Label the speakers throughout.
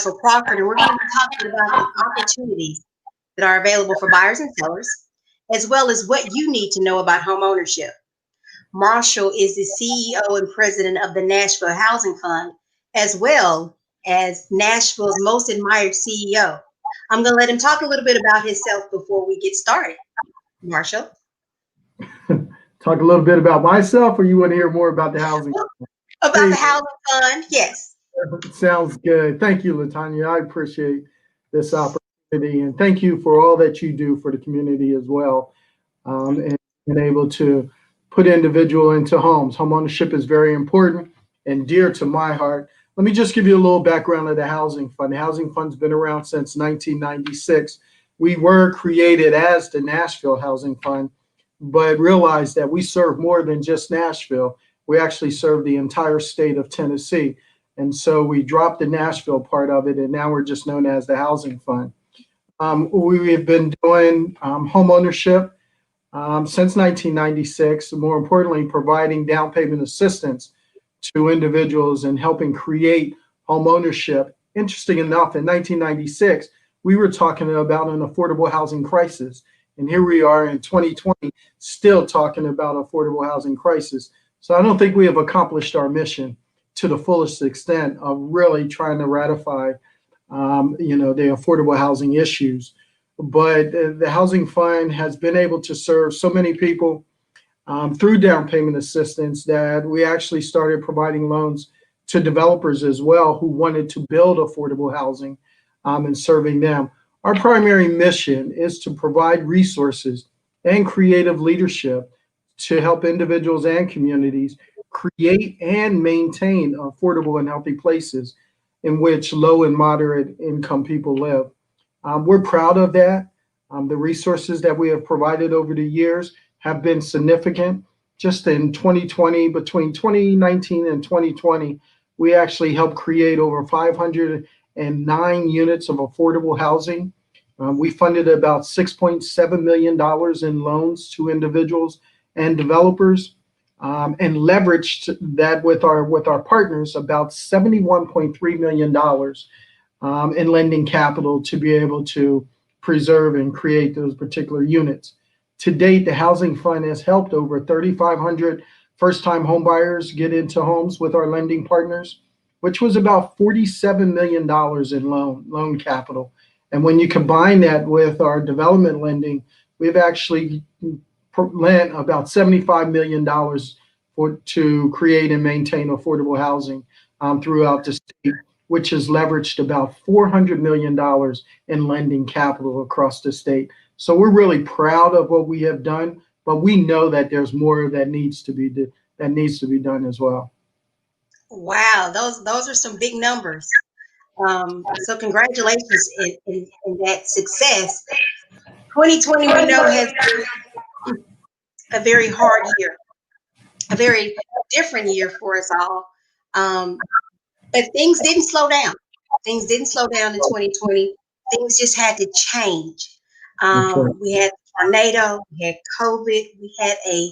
Speaker 1: Crawford, and we're going to be talking about the opportunities that are available for buyers and sellers, as well as what you need to know about home ownership. Marshall is the CEO and president of the Nashville Housing Fund, as well as Nashville's most admired CEO. I'm going to let him talk a little bit about himself before we get started. Marshall?
Speaker 2: Talk a little bit about myself, or you want to hear more about the housing?
Speaker 1: About the housing fund, yes.
Speaker 2: Sounds good. Thank you, Latanya. I appreciate this opportunity, and thank you for all that you do for the community as well, and able to put individual into homes. Home ownership is very important and dear to my heart. Let me just give you a little background of the Housing Fund. The Housing Fund's been around since 1996. We were created as the Nashville Housing Fund, but realized that we serve more than just Nashville. We actually serve the entire state of Tennessee. And so we dropped the Nashville part of it, and now we're just known as the Housing Fund. We have been doing home ownership since 1996, more importantly, providing down payment assistance to individuals and helping create home ownership. Interesting enough, in 1996, we were talking about an affordable housing crisis. And here we are in 2020, still talking about affordable housing crisis. So I don't think we have accomplished our mission to the fullest extent of really trying to ratify, the affordable housing issues. But the Housing Fund has been able to serve so many people through down payment assistance that we actually started providing loans to developers as well who wanted to build affordable housing and serving them. Our primary mission is to provide resources and creative leadership to help individuals and communities create and maintain affordable and healthy places in which low and moderate income people live. We're proud of that. The resources that we have provided over the years have been significant. Just in 2020, between 2019 and 2020, we actually helped create over 509 units of affordable housing. We funded about $6.7 million in loans to individuals and developers, and leveraged that with our partners about $71.3 million in lending capital to be able to preserve and create those particular units. To date, the Housing Fund has helped over 3,500 first-time homebuyers get into homes with our lending partners, which was about $47 million in loan capital. And when you combine that with our development lending, we've actually lent about $75 million to create and maintain affordable housing throughout the state, which has leveraged about $400 million in lending capital across the state. So we're really proud of what we have done, but we know that there's more that needs to be done as well.
Speaker 1: Wow, those are some big numbers. So congratulations in that success. 2020, we know, has been a very hard year, a very different year for us all. But things didn't slow down. Things didn't slow down in 2020. Things just had to change. We had tornado, we had COVID, we had a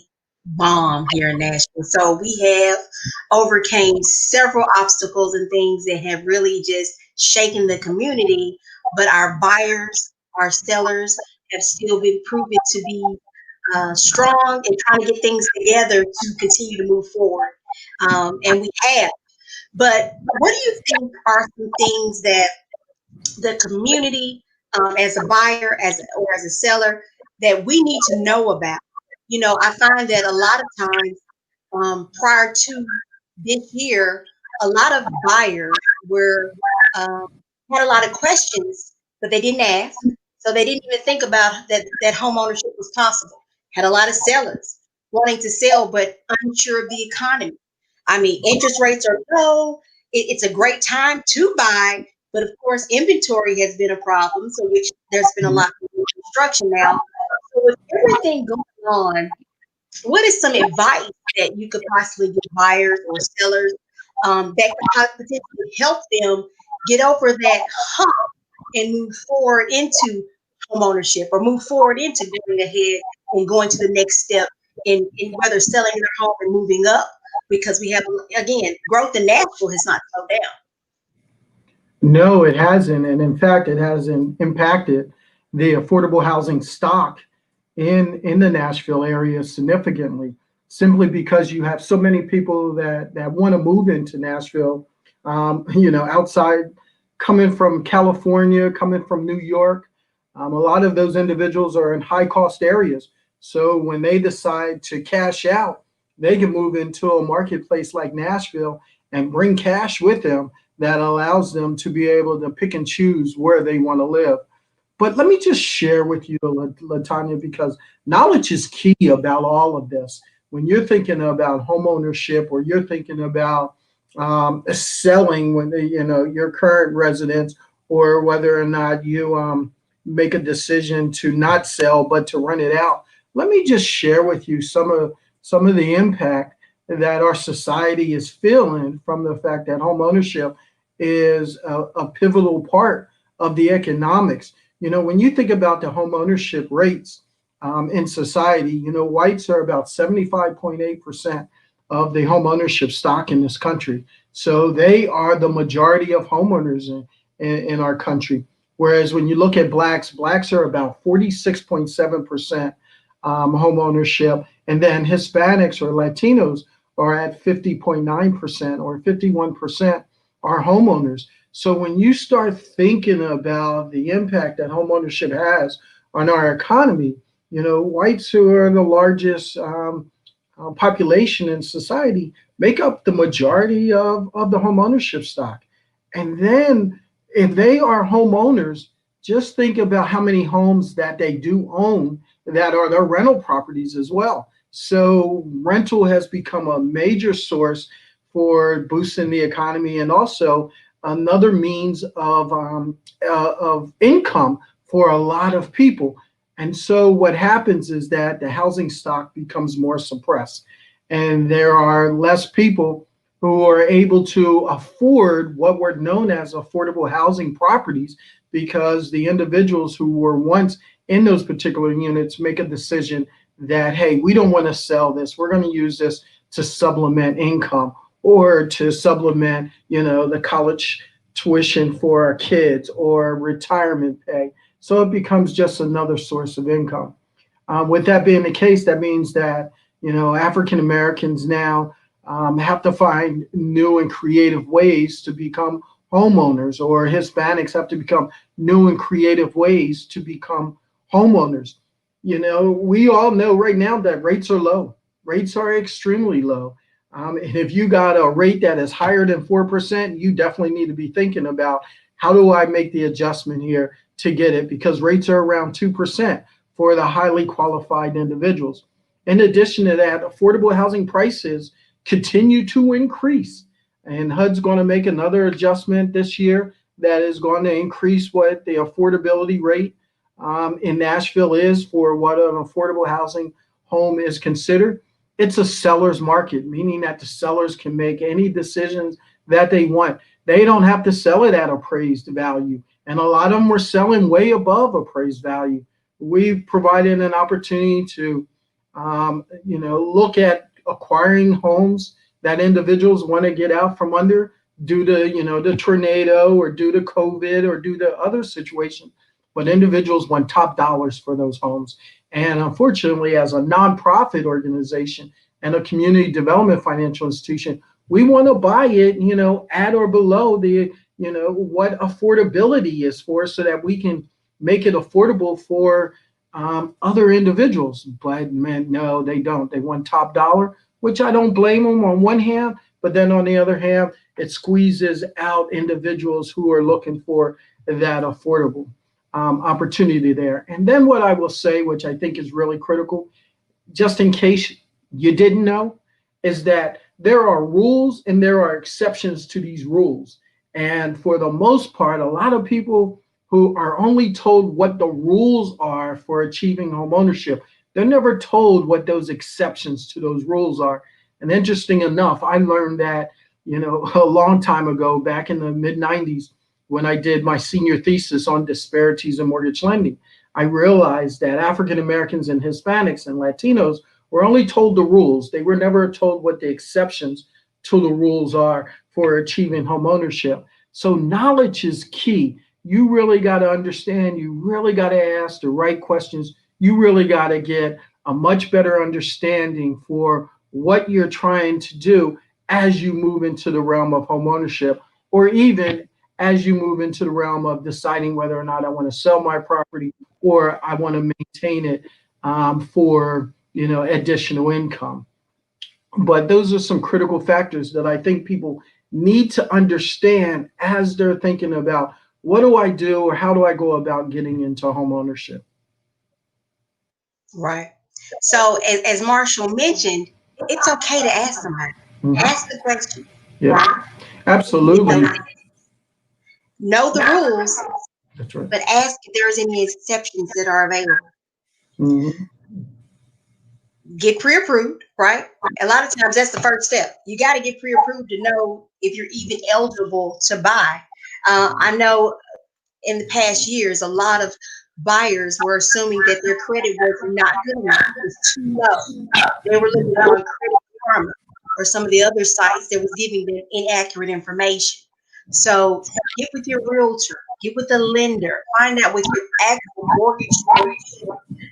Speaker 1: bomb here in Nashville. So we have overcame several obstacles and things that have really just shaken the community. But our buyers, our sellers have still been proven to be strong and trying to get things together to continue to move forward. And we have. But what do you think are some things that the community, as a buyer, or as a seller, that we need to know about? I find that a lot of times, prior to this year, a lot of buyers were had a lot of questions, but they didn't ask, so they didn't even think about that home ownership was possible. Had a lot of sellers wanting to sell, but unsure of the economy. I mean, interest rates are low. It's a great time to buy, but of course, inventory has been a problem. So, which there's been a lot of construction now. So, with everything going on, what is some advice that you could possibly give buyers or sellers that could potentially help them get over that hump and move forward into home ownership, or move forward into going ahead and going to the next step in whether selling their home and moving up? Because we have, again, growth in Nashville has not slowed down.
Speaker 2: No, it hasn't. And in fact, it hasn't impacted the affordable housing stock in the Nashville area significantly, simply because you have so many people that want to move into Nashville, outside, coming from California, coming from New York. A lot of those individuals are in high cost areas. So when they decide to cash out, they can move into a marketplace like Nashville and bring cash with them that allows them to be able to pick and choose where they want to live. But let me just share with you, Latanya, because knowledge is key about all of this. When you're thinking about home ownership, or you're thinking about selling when your current residence, or whether or not you make a decision to not sell but to rent it out, let me just share with you some of the impact that our society is feeling from the fact that home ownership is a pivotal part of the economics. When you think about the home ownership rates in society, whites are about 75.8% of the home ownership stock in this country. So they are the majority of homeowners in our country. Whereas when you look at blacks are about 46.7% home ownership. And then Hispanics or Latinos are at 50.9%, or 51% are homeowners. So when you start thinking about the impact that homeownership has on our economy, whites, who are the largest population in society, make up the majority of the homeownership stock. And then if they are homeowners, just think about how many homes that they do own that are their rental properties as well. So rental has become a major source for boosting the economy, and also another means of income for a lot of people. And so what happens is that the housing stock becomes more suppressed, and there are less people who are able to afford what were known as affordable housing properties, because the individuals who were once in those particular units make a decision that, hey, we don't want to sell this. We're going to use this to supplement income, or to supplement, the college tuition for our kids, or retirement pay. So it becomes just another source of income. With that being the case, that means that, African Americans now have to find new and creative ways to become homeowners, or Hispanics have to become new and creative ways to become homeowners. We all know right now that rates are low. Rates are extremely low. And if you got a rate that is higher than 4%, you definitely need to be thinking about, how do I make the adjustment here to get it? Because rates are around 2% for the highly qualified individuals. In addition to that, affordable housing prices continue to increase. And HUD's going to make another adjustment this year that is going to increase what the affordability rate in Nashville is for what an affordable housing home is considered. It's a seller's market, meaning that the sellers can make any decisions that they want. They don't have to sell it at appraised value. And a lot of them were selling way above appraised value. We've provided an opportunity to, look at acquiring homes that individuals want to get out from under due to, the tornado, or due to COVID, or due to other situations. But individuals want top dollars for those homes. And unfortunately, as a nonprofit organization and a community development financial institution, we want to buy it, at or below the, what affordability is for, so that we can make it affordable for other individuals. But man, no, they don't. They want top dollar, which I don't blame them on one hand, but then on the other hand, it squeezes out individuals who are looking for that affordable opportunity there. And then what I will say, which I think is really critical, just in case you didn't know, is that there are rules and there are exceptions to these rules. And for the most part, a lot of people who are only told what the rules are for achieving home ownership, they're never told what those exceptions to those rules are. And interesting enough, I learned that, a long time ago, back in the mid 90s, when I did my senior thesis on disparities in mortgage lending. I realized that African Americans and Hispanics and Latinos were only told the rules. They were never told what the exceptions to the rules are for achieving home ownership. So knowledge is key. You really got to understand, you really got to ask the right questions. You really got to get a much better understanding for what you're trying to do as you move into the realm of homeownership, or even as you move into the realm of deciding whether or not I want to sell my property or I want to maintain it for additional income. But those are some critical factors that I think people need to understand as they're thinking about what do I do or how do I go about getting into home ownership.
Speaker 1: Right. So as Marshall mentioned, it's okay to ask somebody.
Speaker 2: Mhm.
Speaker 1: Ask the question.
Speaker 2: Yeah, absolutely.
Speaker 1: Know the rules,
Speaker 2: That's right.
Speaker 1: but ask if there's any exceptions that are available.
Speaker 2: Mhm.
Speaker 1: Get pre-approved, right? A lot of times that's the first step. You got to get pre-approved to know if you're even eligible to buy. I know in the past years, a lot of buyers were assuming that their credit was not good enough. It was too low. They were looking on Credit Karma or some of the other sites that was giving them inaccurate information. So get with your realtor, get with the lender, find out with your actual mortgage broker,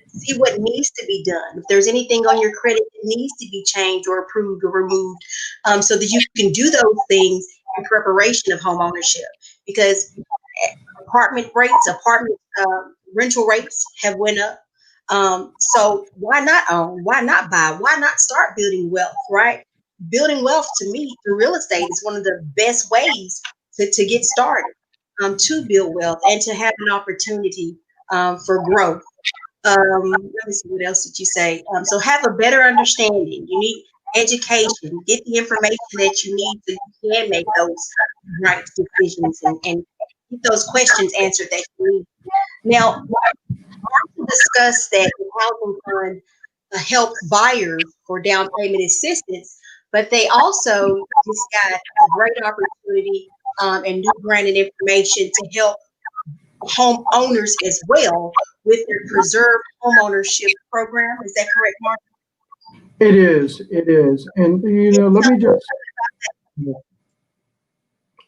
Speaker 1: see what needs to be done. If there's anything on your credit that needs to be changed or approved or removed, so that you can do those things in preparation of home ownership. Because apartment rental rates have went up. So why not own? Why not buy? Why not start building wealth, right? Building wealth to me through real estate is one of the best ways to get started, to build wealth and to have an opportunity for growth. Let me see, what else did you say? So have a better understanding. You need education. Get the information that you need so you can make those right decisions and get those questions answered that you need. Now, to discuss that the housing fund helps buyers for down payment assistance, but they also just got a great opportunity and new branded information to help homeowners as well with their preserved homeownership program. Is that correct, Mark?
Speaker 2: It is. It is. And, let me just,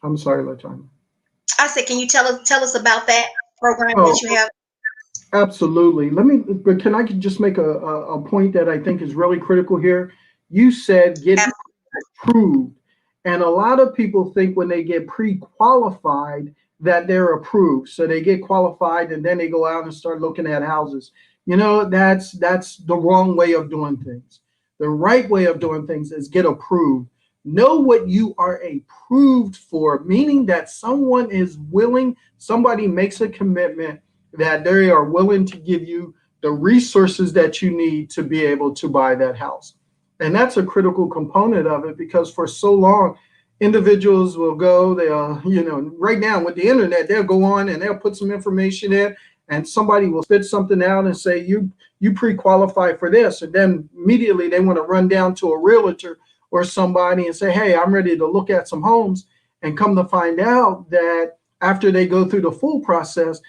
Speaker 2: I'm sorry, LaTonya.
Speaker 1: I said, can you tell us about that program
Speaker 2: Oh,
Speaker 1: that you have?
Speaker 2: absolutely. But can I just make a point that I think is really critical here? You said get approved. And a lot of people think when they get pre-qualified that they're approved. So they get qualified and then they go out and start looking at houses. That's the wrong way of doing things. The right way of doing things is get approved. Know what you are approved for, meaning that somebody makes a commitment that they are willing to give you the resources that you need to be able to buy that house. And that's a critical component of it, because for so long, individuals will go, right now with the internet, they'll go on and they'll put some information in and somebody will spit something out and say, you pre-qualify for this. And then immediately they want to run down to a realtor or somebody and say, hey, I'm ready to look at some homes, and come to find out that after they go through the full process,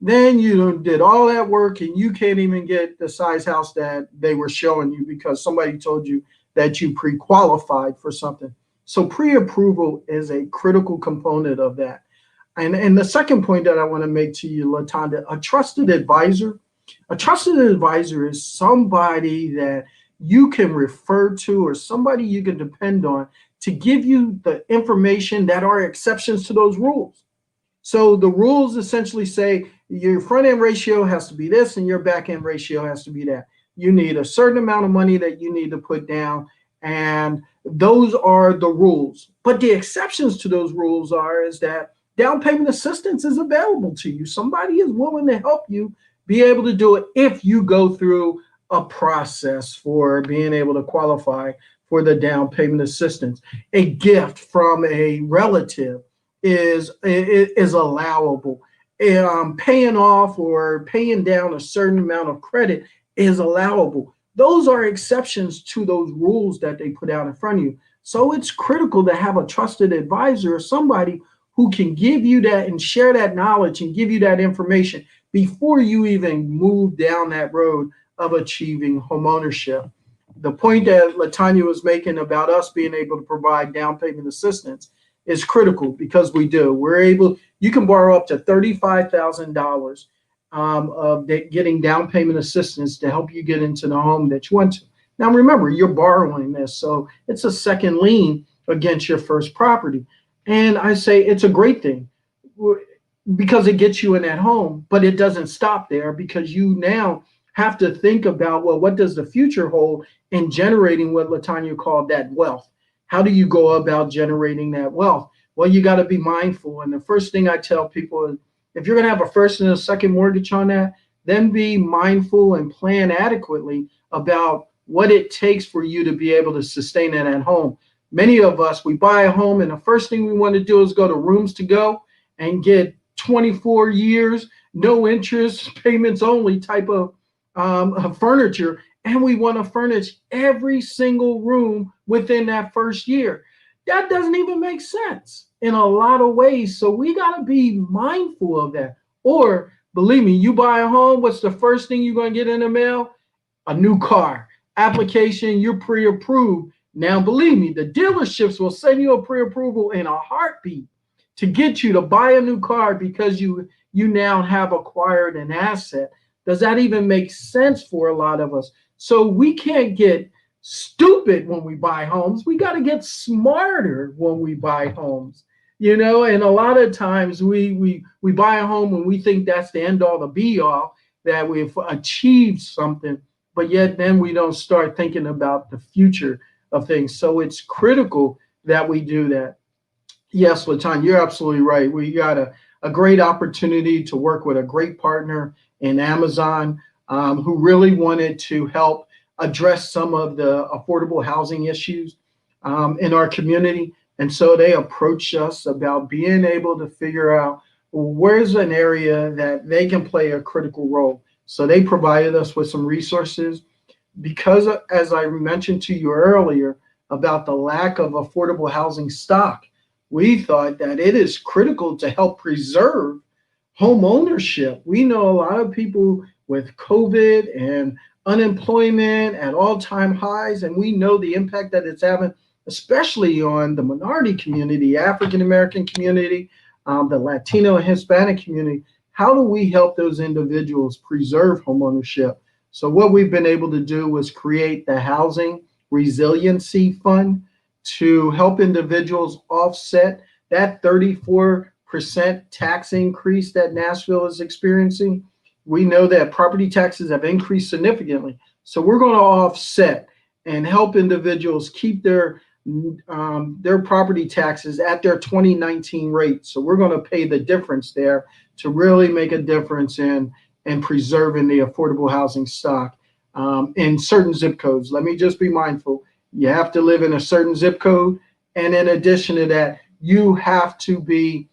Speaker 2: then you did all that work and you can't even get the size house that they were showing you because somebody told you that you pre-qualified for something. So pre-approval is a critical component of that. And the second point that I want to make to you, LaTonya, a trusted advisor. A trusted advisor is somebody that you can refer to or somebody you can depend on to give you the information that are exceptions to those rules. So the rules essentially say your front end ratio has to be this and your back end ratio has to be that. You need a certain amount of money that you need to put down, and those are the rules. But the exceptions to those rules is that down payment assistance is available to you. Somebody is willing to help you be able to do it if you go through a process for being able to qualify for the down payment assistance. A gift from a relative is allowable. Paying off or paying down a certain amount of credit is allowable. Those are exceptions to those rules that they put out in front of you. So it's critical to have a trusted advisor or somebody who can give you that and share that knowledge and give you that information before you even move down that road of achieving homeownership. The point that LaTonya was making about us being able to provide down payment assistance is critical because we do. You can borrow up to $35,000 of getting down payment assistance to help you get into the home that you want to. Now, remember, you're borrowing this, so it's a second lien against your first property. And I say it's a great thing because it gets you in that home, but it doesn't stop there because you now have to think about, well, what does the future hold in generating what LaTanya called that wealth? How do you go about generating that wealth? Well, you got to be mindful. And the first thing I tell people is if you're going to have a first and a second mortgage on that, then be mindful and plan adequately about what it takes for you to be able to sustain it at home. Many of us, we buy a home and the first thing we want to do is go to Rooms To Go and get 24 years, no interest, payments only type of furniture. And we want to furnish every single room within that first year. That doesn't even make sense in a lot of ways. So we got to be mindful of that. Or believe me, you buy a home, what's the first thing you're going to get in the mail? A new car. Application, you're pre-approved. Now, believe me, the dealerships will send you a pre-approval in a heartbeat to get you to buy a new car because you now have acquired an asset. Does that even make sense for a lot of us? So we can't get stupid when we buy homes. We got to get smarter when we buy homes. And a lot of times we buy a home and we think that's the end all, the be all, that we've achieved something, but yet then we don't start thinking about the future of things. So it's critical that we do that. Yes, LaTanya, you're absolutely right. We got a great opportunity to work with a great partner in Amazon who really wanted to help address some of the affordable housing issues in our community. And so they approached us about being able to figure out where's an area that they can play a critical role. So they provided us with some resources because, as I mentioned to you earlier, about the lack of affordable housing stock. We thought that it is critical to help preserve home ownership. We know a lot of people with COVID and unemployment at all-time highs, and we know the impact that it's having, especially on the minority community, African-American community, the Latino and Hispanic community. How do we help those individuals preserve home ownership? So what we've been able to do was create the Housing Resiliency Fund to help individuals offset that 34% tax increase that Nashville is experiencing. We know that property taxes have increased significantly. So we're going to offset and help individuals keep their property taxes at their 2019 rate. So we're going to pay the difference there to really make a difference in preserving the affordable housing stock in certain zip codes. Let me just be mindful. You have to live in a certain zip code. And in addition to that, you have to be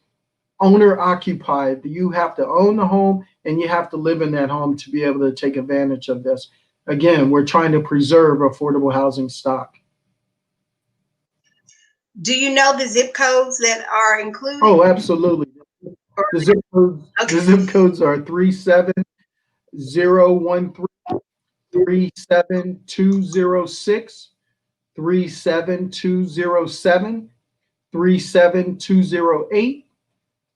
Speaker 2: owner occupied. You have to own the home and you have to live in that home to be able to take advantage of this. Again, we're trying to preserve affordable housing stock.
Speaker 1: Do you know the zip codes that are included?
Speaker 2: Oh, absolutely. The zip codes are 37013, 37206, 37207, 37208,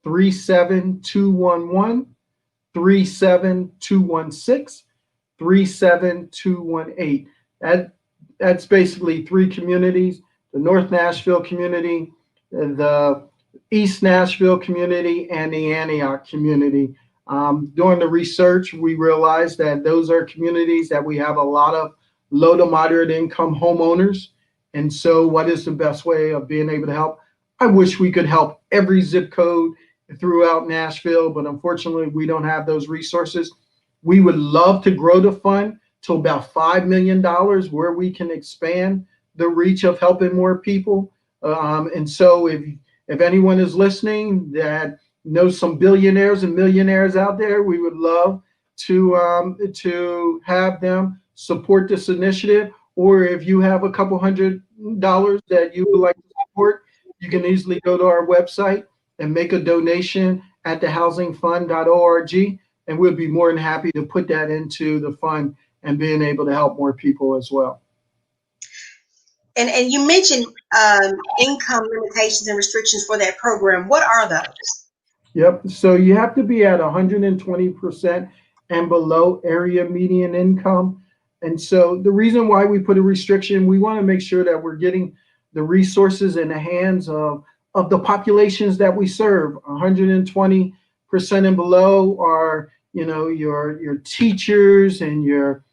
Speaker 2: 37211, 37216, 37218. That's basically three communities: the North Nashville community, the East Nashville community, and the Antioch community. During the research, we realized that those are communities that we have a lot of low to moderate income homeowners. And so what is the best way of being able to help? I wish we could help every zip code throughout Nashville, but unfortunately we don't have those resources. We would love to grow the fund to about $5 million where we can expand the reach of helping more people. And so if anyone is listening that knows some billionaires and millionaires out there, we would love to have them support this initiative. Or if you have a couple $100 that you would like to support, you can easily go to our website and make a donation at thehousingfund.org. And we'll be more than happy to put that into the fund and being able to help more people as well.
Speaker 1: And you mentioned income limitations and restrictions for that program. What are those?
Speaker 2: Yep. So you have to be at 120% and below area median income. And so the reason why we put a restriction, we want to make sure that we're getting the resources in the hands of the populations that we serve. 120% and below are, your teachers and your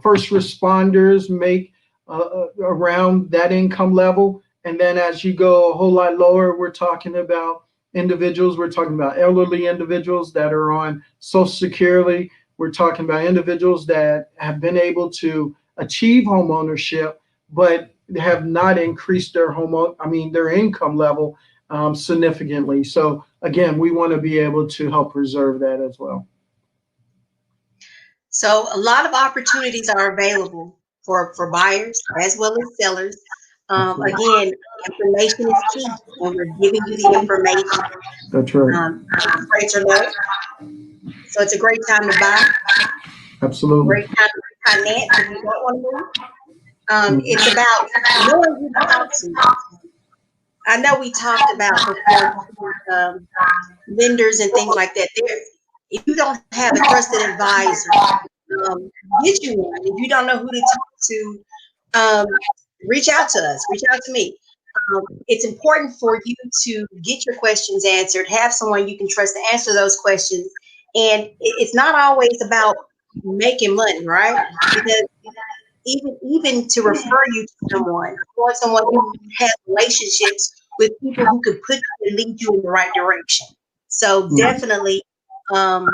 Speaker 2: first responders make around that income level. And then as you go a whole lot lower, we're talking about individuals. We're talking about elderly individuals that are on Social Security. We're talking about individuals that have been able to achieve home ownership, but have not increased their income level significantly. So again, we want to be able to help preserve that as well.
Speaker 1: So a lot of opportunities are available for buyers as well as sellers.
Speaker 2: Absolutely.
Speaker 1: Again, information is key, and we're giving you the information.
Speaker 2: That's right.
Speaker 1: Interest rates are low, so it's a great time to buy,
Speaker 2: Absolutely.
Speaker 1: great time to finance if you don't want to move. It's about knowing who to talk to. I know we talked about before, lenders and things like that. If you don't have a trusted advisor, um, get you one. If you don't know who to talk to, um, reach out to us. Reach out to me. It's important for you to get your questions answered. Have someone you can trust to answer those questions. And it's not always about making money, right? Because even to refer you to someone or someone who has relationships with people who could put you and lead you in the right direction. So definitely, um,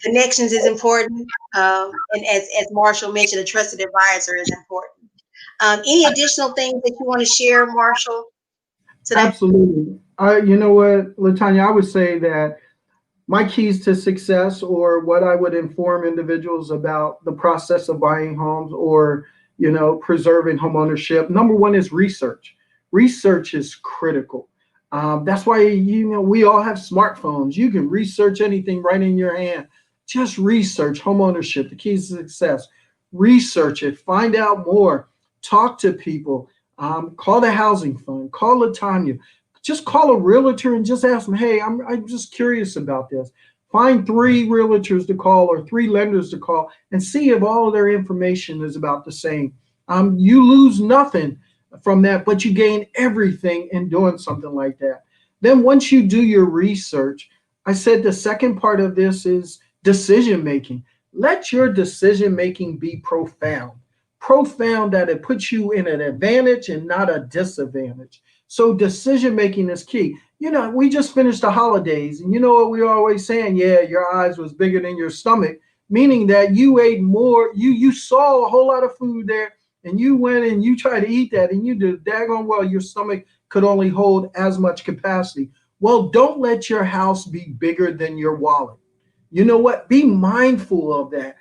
Speaker 1: connections is important, and as Marshall mentioned, a trusted advisor is important. Any additional things that you want to share, Marshall, today?
Speaker 2: Absolutely. You know what, Latanya, I would say that my keys to success, or what I would inform individuals about the process of buying homes, or preserving home ownership. Number one is research. Research is critical. That's why we all have smartphones. You can research anything right in your hand. Just research home ownership, the keys to success. Research it. Find out more. Talk to people. Call the housing fund. Call Latanya. Just call a realtor and just ask them, hey, I'm just curious about this. Find 3 realtors to call or 3 lenders to call and see if all of their information is about the same. You lose nothing from that, but you gain everything in doing something like that. Then once you do your research, I said the second part of this is decision making. Let your decision making be profound. Profound that it puts you in an advantage and not a disadvantage. So decision making is key. We just finished the holidays, and you know what we're always saying? Yeah, your eyes was bigger than your stomach, meaning that you ate more. You saw a whole lot of food there, and you went and you tried to eat that, and you did daggone well. Your stomach could only hold as much capacity. Well, don't let your house be bigger than your wallet. You know what? Be mindful of that.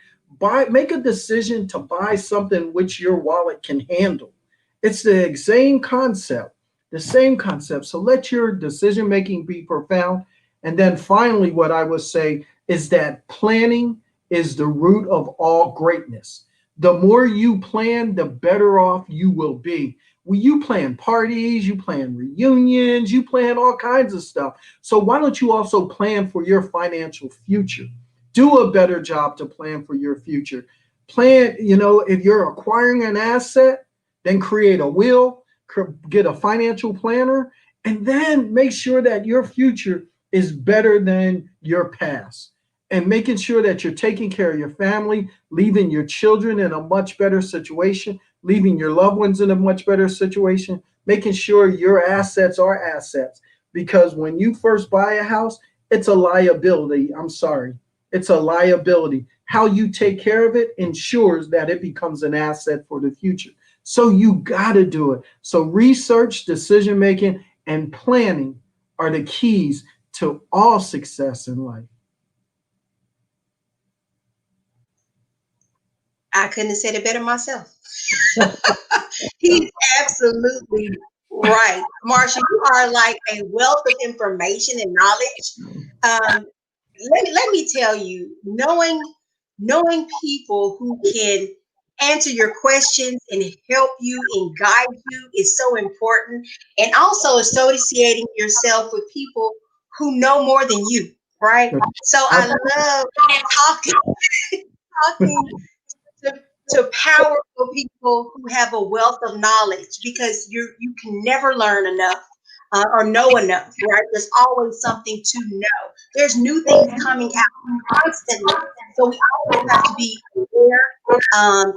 Speaker 2: Make a decision to buy something which your wallet can handle. It's the same concept. The same concept. So let your decision making be profound. And then finally, what I would say is that planning is the root of all greatness. The more you plan, the better off you will be. When you plan parties, you plan reunions, you plan all kinds of stuff. So why don't you also plan for your financial future? Do a better job to plan for your future. Plan, if you're acquiring an asset, then create a will, get a financial planner, and then make sure that your future is better than your past. And making sure that you're taking care of your family, leaving your children in a much better situation, leaving your loved ones in a much better situation, making sure your assets are assets. Because when you first buy a house, it's a liability. I'm sorry. It's a liability. How you take care of it ensures that it becomes an asset for the future. So you got to do it. So research, decision making, and planning are the keys to all success in life.
Speaker 1: I couldn't have said it better myself. He's absolutely right. Marsha, you are like a wealth of information and knowledge. Let me tell you, knowing people who can answer your questions and help you and guide you is so important. And also associating yourself with people who know more than you, right? So I love talking to, to powerful people who have a wealth of knowledge, because you can never learn enough or know enough, right? There's always something to know. There's new things coming out constantly. So we always have to be aware and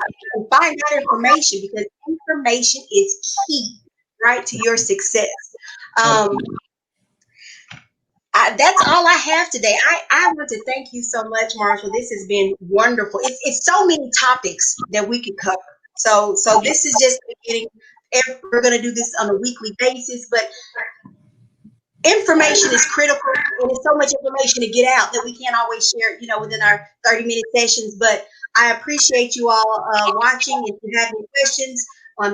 Speaker 1: find out information, because information is key, right, to your success. Um, that's all I have today. I want to thank you so much, Marshall. This has been wonderful. It's so many topics that we could cover. So this is just the beginning. We're going to do this on a weekly basis, but information is critical, and there's so much information to get out that we can't always share, within our 30-minute sessions. But I appreciate you all watching. If you have any questions,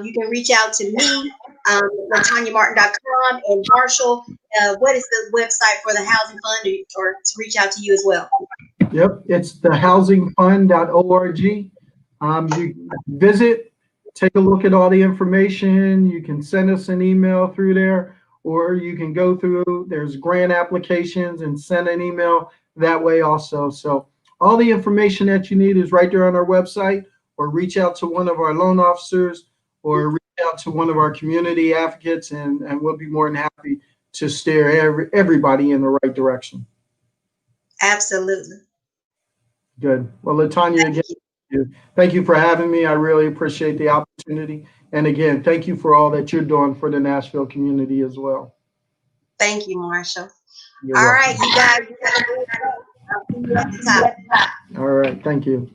Speaker 1: you can reach out to me, LaTonyaMartin.com, and Marshall. What is the website for the Housing Fund, or to reach out to you as well?
Speaker 2: Yep, it's thehousingfund.org. You visit, take a look at all the information. You can send us an email through there, or you can go through, there's grant applications, and send an email that way also. So all the information that you need is right there on our website, or reach out to one of our loan officers, or reach out to one of our community advocates, and we'll be more than happy to steer everybody in the right direction.
Speaker 1: Absolutely.
Speaker 2: Good. Well, LaTonya, again, thank you for having me. I really appreciate the opportunity. And again, thank you for all that you're doing for the Nashville community as well.
Speaker 1: Thank you, Marshall.
Speaker 2: You're
Speaker 1: all
Speaker 2: welcome.
Speaker 1: right, you guys. I'll see you next time.
Speaker 2: All right. Thank you.